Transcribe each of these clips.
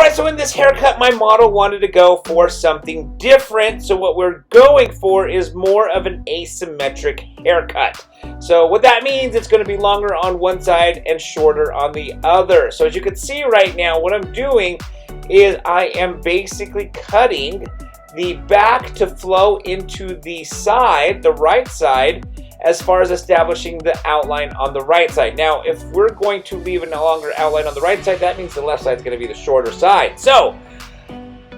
Alright, so in this haircut, my model wanted to go for something different. So what we're going for is more of an asymmetric haircut. So what that means, it's going to be longer on one side and shorter on the other. So as you can see right now, what I'm doing is I am basically cutting the back to flow into the side, the right side, as far as establishing the outline on the right side. Now, if we're going to leave a longer outline on the right side, that means the left side is going to be the shorter side. So,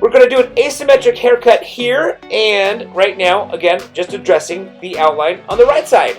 we're going to do an asymmetric haircut here, and right now, again, just addressing the outline on the right side.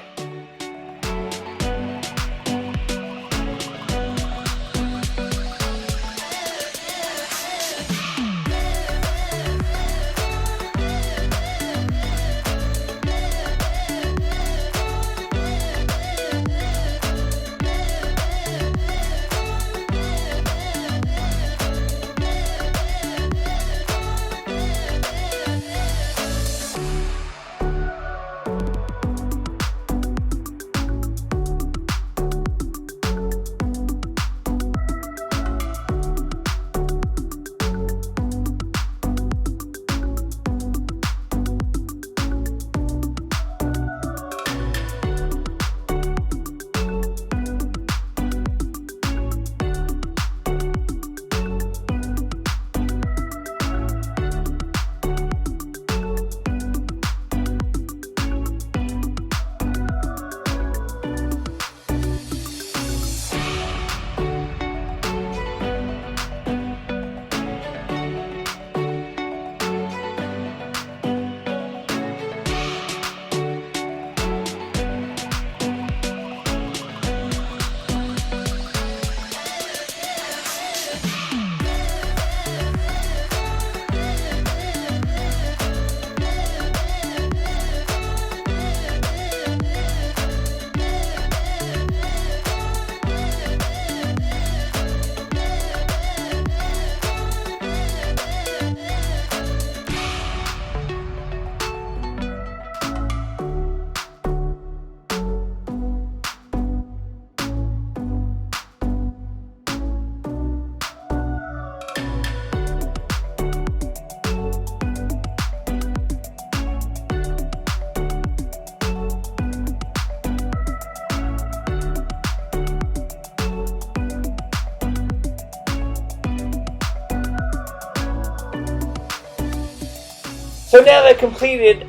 So now that I've completed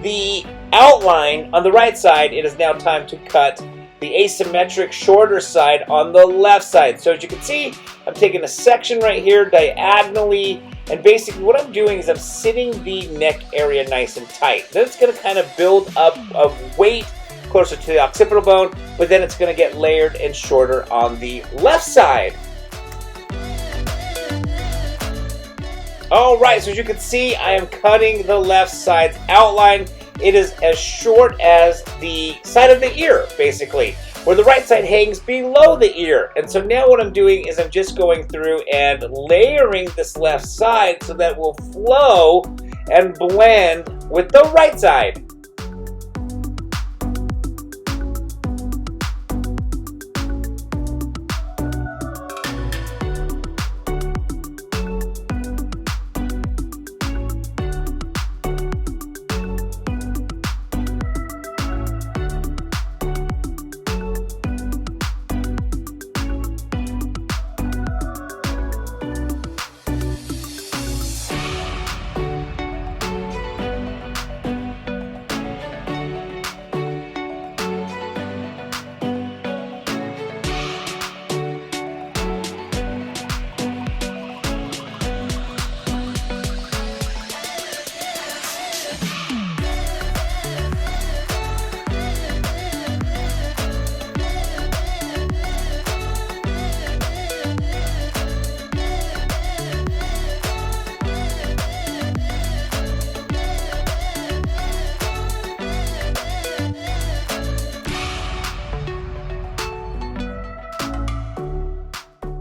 the outline on the right side, it is now time to cut the asymmetric shorter side on the left side. So as you can see, I'm taking a section right here diagonally, and basically what I'm doing is I'm sitting the neck area nice and tight. Then it's going to kind of build up a weight closer to the occipital bone, but then it's going to get layered and shorter on the left side. Alright, so as you can see, I am cutting the left side's outline. It is as short as the side of the ear, basically, where the right side hangs below the ear. And so now what I'm doing is I'm just going through and layering this left side so that it will flow and blend with the right side.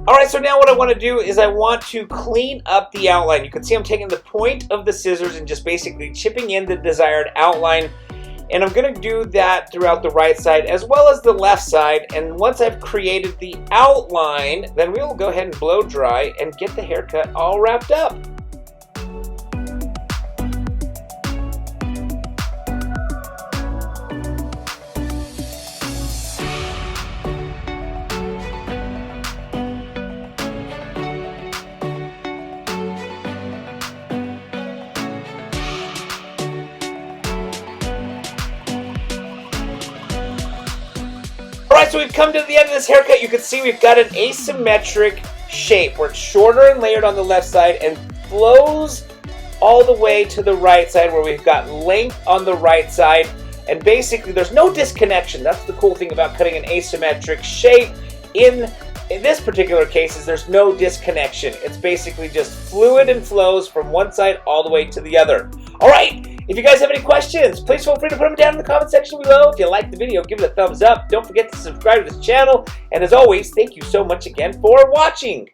Alright, so now what I want to do is I want to clean up the outline. You can see I'm taking the point of the scissors and just basically chipping in the desired outline. And I'm going to do that throughout the right side as well as the left side. And once I've created the outline, then we'll go ahead and blow dry and get the haircut all wrapped up. Alright, so we've come to the end of this haircut. You can see we've got an asymmetric shape where it's shorter and layered on the left side and flows all the way to the right side where we've got length on the right side. And basically there's no disconnection. That's the cool thing about cutting an asymmetric shape. In this particular case is there's no disconnection. It's basically just fluid and flows from one side all the way to the other. Alright, if you guys have any questions, please feel free to put them down in the comment section below. If you liked the video, give it a thumbs up. Don't forget to subscribe to this channel. And as always, thank you so much again for watching.